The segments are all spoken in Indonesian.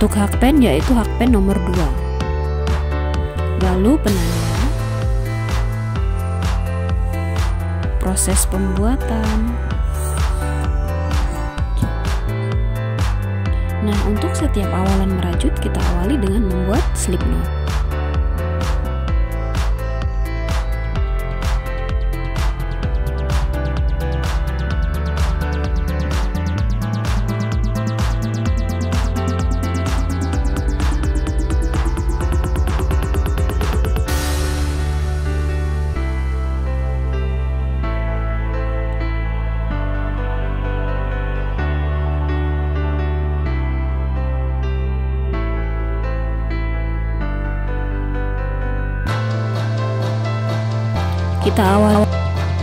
untuk hakpen yaitu hakpen nomor 2. Lalu penanda, proses pembuatan. Nah, untuk setiap awalan merajut kita awali dengan membuat slip knot.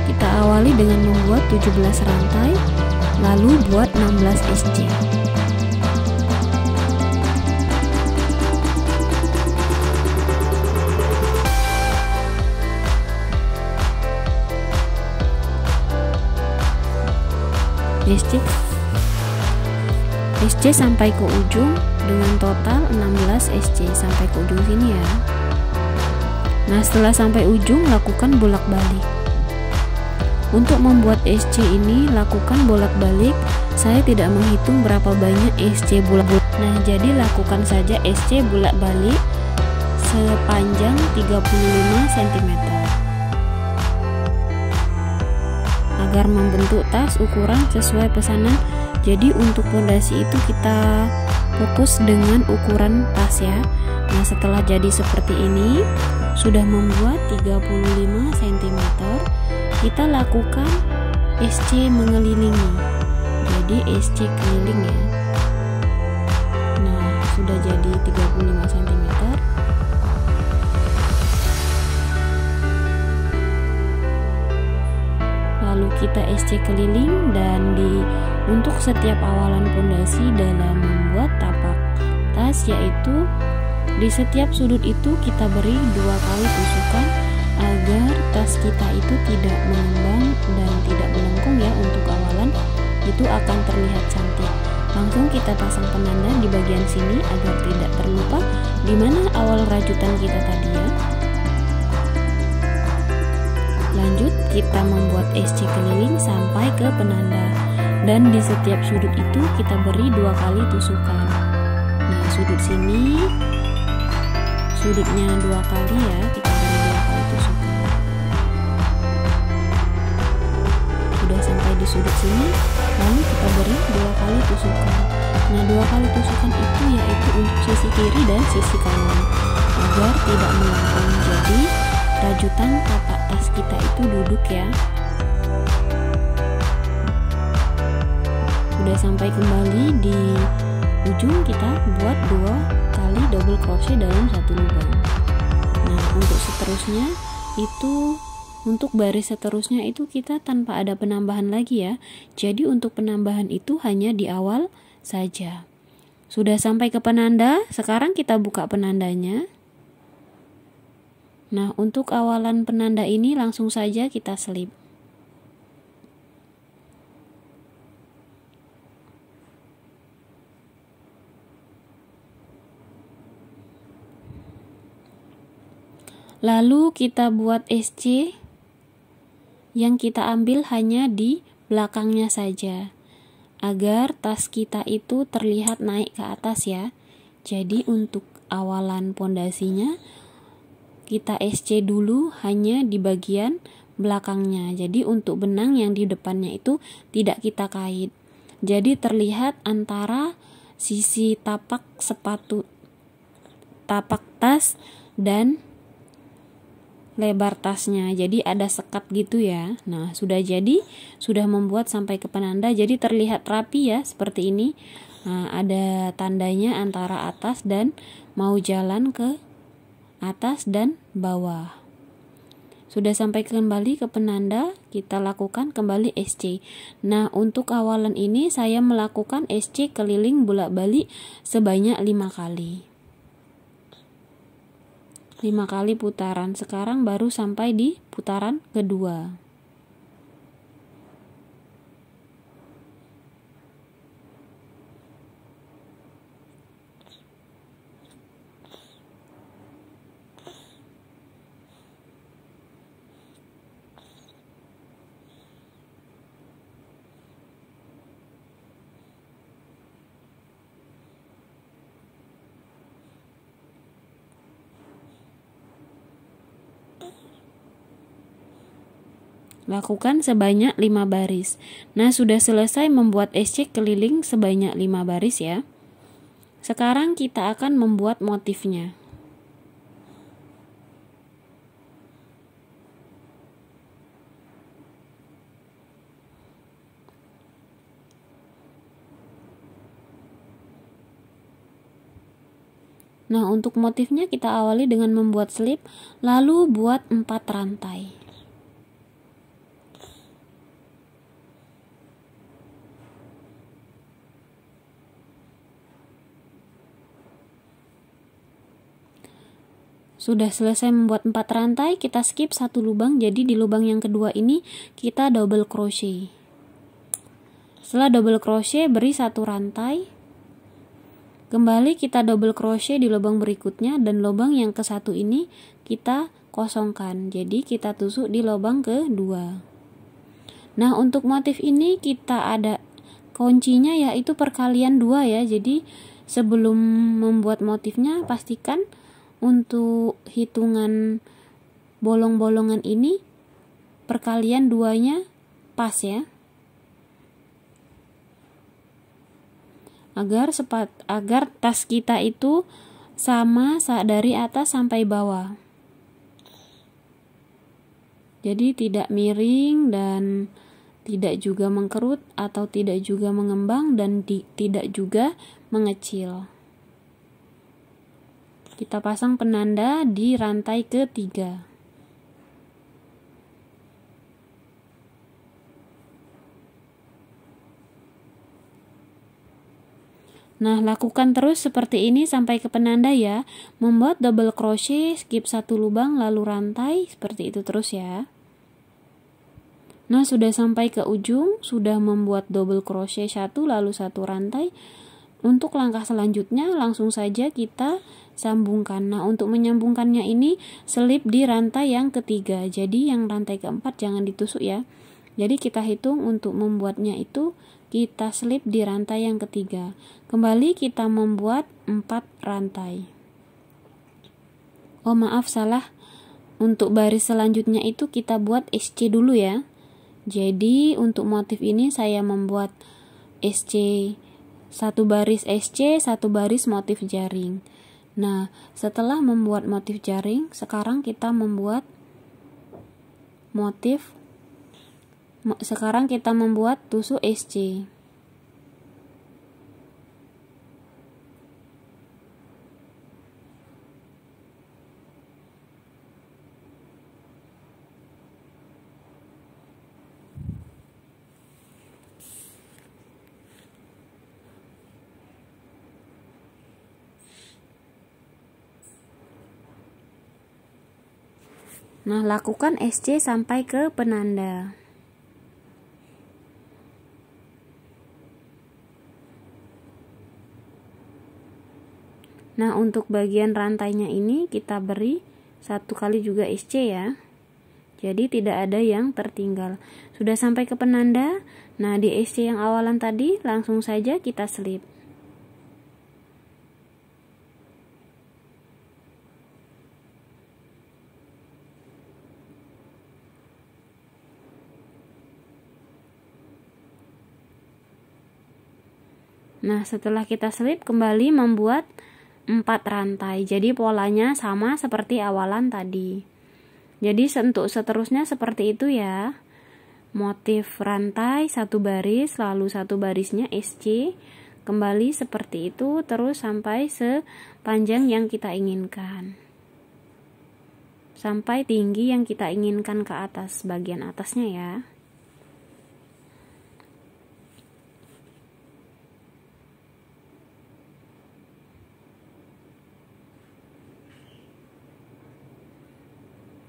Kita awali dengan membuat 17 rantai, lalu buat 16 SC. SC sampai ke ujung dengan total 16 SC sampai ke ujung sini ya. Nah, setelah sampai ujung lakukan bolak-balik. Untuk membuat SC ini lakukan bolak-balik. Saya tidak menghitung berapa banyak SC bolak-balik. Nah, jadi lakukan saja SC bolak-balik sepanjang 35 cm. Agar membentuk tas ukuran sesuai pesanan. Jadi untuk pondasi itu kita fokus dengan ukuran tas ya. Nah, setelah jadi seperti ini, sudah membuat 35 cm, kita lakukan SC mengelilingi. Jadi SC keliling ya. Nah, sudah jadi 35 cm. Lalu kita SC keliling dan untuk setiap awalan pondasi dalam membuat tapak tas yaitu di setiap sudut itu kita beri 2 kali tusukan agar tas kita itu tidak mengembang dan tidak melengkung ya. Untuk awalan itu akan terlihat cantik. Langsung kita pasang penanda di bagian sini agar tidak terlupa di mana awal rajutan kita tadi ya. Lanjut kita membuat SC keliling sampai ke penanda dan di setiap sudut itu kita beri 2 kali tusukan. Nah, sudut sini sudutnya 2 kali ya, kita beri 2 kali tusukan. Sudah sampai di sudut sini, lalu kita beri 2 kali tusukan. Nah, 2 kali tusukan itu yaitu untuk sisi kiri dan sisi kanan agar tidak melengkung. Jadi rajutan tapak tas kita itu duduk ya. Sudah sampai kembali di ujung, kita buat 2 kali double crochet dalam 1 lubang. Nah, untuk seterusnya itu, untuk baris seterusnya itu kita tanpa ada penambahan lagi ya. Jadi untuk penambahan itu hanya di awal saja. Sudah sampai ke penanda, sekarang kita buka penandanya. Nah, untuk awalan penanda ini langsung saja kita selip. Lalu kita buat SC yang kita ambil hanya di belakangnya saja agar tas kita itu terlihat naik ke atas ya. Jadi untuk awalan pondasinya kita SC dulu hanya di bagian belakangnya. Jadi untuk benang yang di depannya itu tidak kita kait. Jadi terlihat antara sisi tapak sepatu, tapak tas dan lebar tasnya. Jadi ada sekat gitu ya. Nah, sudah jadi, sudah membuat sampai ke penanda. Jadi terlihat rapi ya seperti ini. Nah, ada tandanya antara atas dan mau jalan ke atas dan bawah. Sudah sampai kembali ke penanda, kita lakukan kembali SC. Nah, untuk awalan ini saya melakukan SC keliling bolak-balik sebanyak 5 kali. 5 kali putaran. Sekarang baru sampai di putaran kedua. Lakukan sebanyak 5 baris. Nah, sudah selesai membuat SC keliling sebanyak 5 baris ya. Sekarang kita akan membuat motifnya. Nah, untuk motifnya kita awali dengan membuat slip, lalu buat 4 rantai. Sudah selesai membuat 4 rantai, kita skip 1 lubang, jadi di lubang yang kedua ini kita double crochet. Setelah double crochet, beri 1 rantai. Kembali kita double crochet di lubang berikutnya, dan lubang yang ke satu ini kita kosongkan. Jadi kita tusuk di lubang kedua. Nah, untuk motif ini kita ada kuncinya, yaitu perkalian 2 ya. Jadi sebelum membuat motifnya pastikan untuk hitungan bolong-bolongan ini perkalian 2-nya pas ya. Agar tas kita itu sama dari atas sampai bawah. Jadi tidak miring dan tidak juga mengkerut atau tidak juga mengembang dan tidak juga mengecil. Kita pasang penanda di rantai ketiga. Nah, lakukan terus seperti ini sampai ke penanda ya. Membuat double crochet, skip 1 lubang, lalu rantai, seperti itu terus ya. Nah, sudah sampai ke ujung, sudah membuat double crochet 1 lalu 1 rantai. Untuk langkah selanjutnya langsung saja kita sambungkan. Nah, untuk menyambungkannya ini selip di rantai yang ketiga. Jadi yang rantai keempat jangan ditusuk ya. Jadi kita hitung untuk membuatnya itu kita selip di rantai yang ketiga. Kembali kita membuat 4 rantai. Oh maaf, salah. Untuk baris selanjutnya itu kita buat SC dulu ya. Jadi untuk motif ini saya membuat SC, 1 baris SC, 1 baris motif jaring. Nah, setelah membuat motif jaring, sekarang kita membuat tusuk SC. Nah, lakukan SC sampai ke penanda. Nah, untuk bagian rantainya ini kita beri 1 kali juga SC ya. Jadi tidak ada yang tertinggal. Sudah sampai ke penanda. Nah, di SC yang awalan tadi langsung saja kita selip. Nah, setelah kita selip, kembali membuat 4 rantai. Jadi polanya sama seperti awalan tadi. Jadi untuk seterusnya seperti itu ya. Motif rantai 1 baris, lalu 1 barisnya SC. Kembali seperti itu terus sampai sepanjang yang kita inginkan. Sampai tinggi yang kita inginkan ke atas, bagian atasnya ya.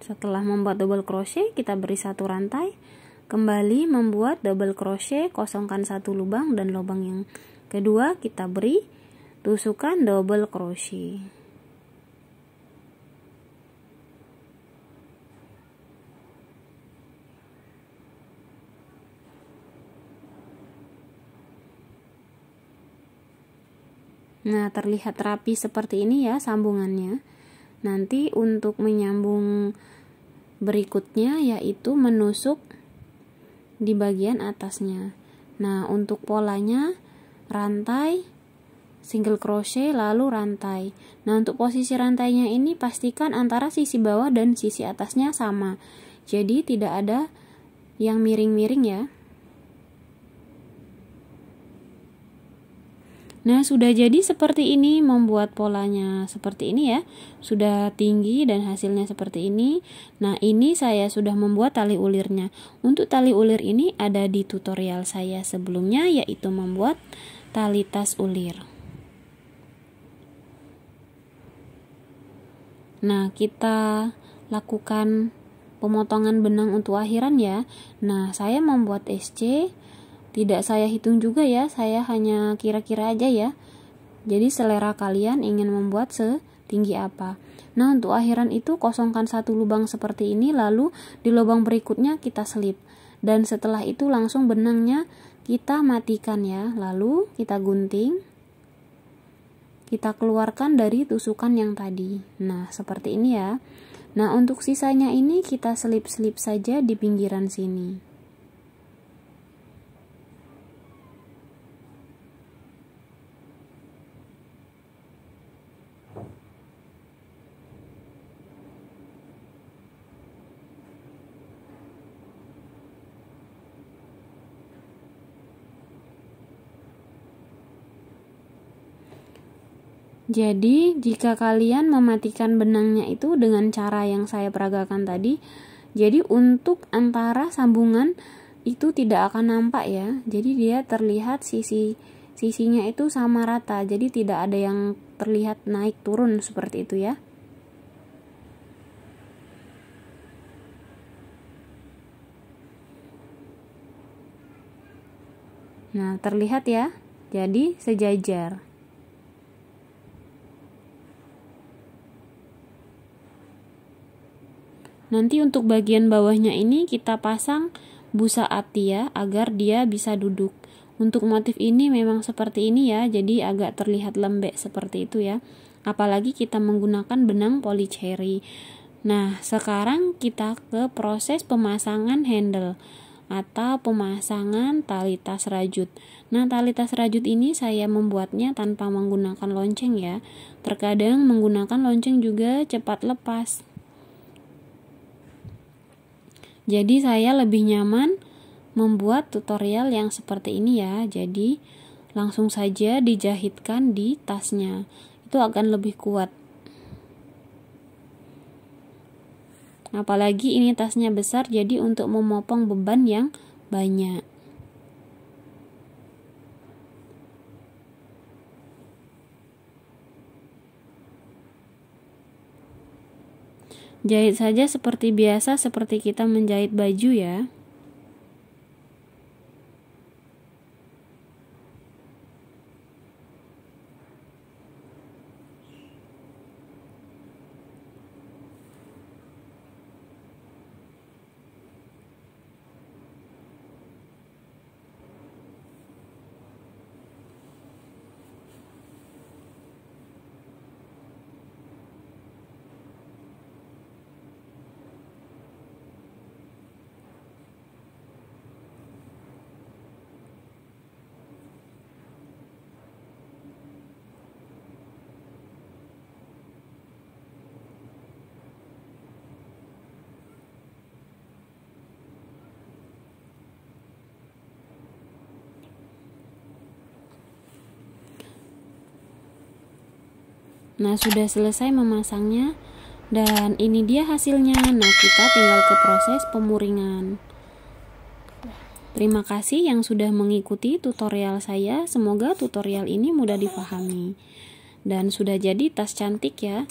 Setelah membuat double crochet, kita beri 1 rantai, kembali membuat double crochet, kosongkan 1 lubang, dan lubang yang kedua kita beri tusukan double crochet. Nah, terlihat rapi seperti ini ya sambungannya. Nanti untuk menyambung berikutnya yaitu menusuk di bagian atasnya. Nah, untuk polanya rantai, single crochet, lalu rantai. Nah, untuk posisi rantainya ini pastikan antara sisi bawah dan sisi atasnya sama. Jadi tidak ada yang miring-miring ya. Nah, sudah jadi seperti ini, membuat polanya seperti ini ya. Sudah tinggi dan hasilnya seperti ini. Nah, ini saya sudah membuat tali ulirnya. Untuk tali ulir ini ada di tutorial saya sebelumnya, yaitu membuat tali tas ulir. Nah, kita lakukan pemotongan benang untuk akhiran ya. Nah, saya membuat SC, tidak saya hitung juga ya, saya hanya kira-kira aja ya. Jadi selera kalian ingin membuat setinggi apa. Nah, untuk akhiran itu kosongkan satu lubang seperti ini, lalu di lubang berikutnya kita selip. Dan setelah itu langsung benangnya kita matikan ya. Lalu kita gunting, kita keluarkan dari tusukan yang tadi. Nah, seperti ini ya. Nah, untuk sisanya ini kita selip-selip saja di pinggiran sini. Jadi, jika kalian mematikan benangnya itu dengan cara yang saya peragakan tadi, jadi untuk antara sambungan itu tidak akan nampak ya. Jadi dia terlihat sisinya itu sama rata. Jadi tidak ada yang terlihat naik turun seperti itu ya. Nah, terlihat ya. Jadi sejajar. Nanti untuk bagian bawahnya ini kita pasang busa ati ya, agar dia bisa duduk. Untuk motif ini memang seperti ini ya, jadi agak terlihat lembek seperti itu ya. Apalagi kita menggunakan benang polycherry. Nah, sekarang kita ke proses pemasangan handle atau pemasangan tali tas rajut. Nah, tali tas rajut ini saya membuatnya tanpa menggunakan lonceng ya. Terkadang menggunakan lonceng juga cepat lepas. Jadi saya lebih nyaman membuat tutorial yang seperti ini ya. Jadi langsung saja dijahitkan di tasnya. Itu akan lebih kuat. Apalagi ini tasnya besar, jadi untuk memopong beban yang banyak. Jahit saja seperti biasa, seperti kita menjahit baju ya. Nah, sudah selesai memasangnya dan ini dia hasilnya. Nah, kita tinggal ke proses pemuringan. Terima kasih yang sudah mengikuti tutorial saya. Semoga tutorial ini mudah difahami. Dan sudah jadi tas cantik ya.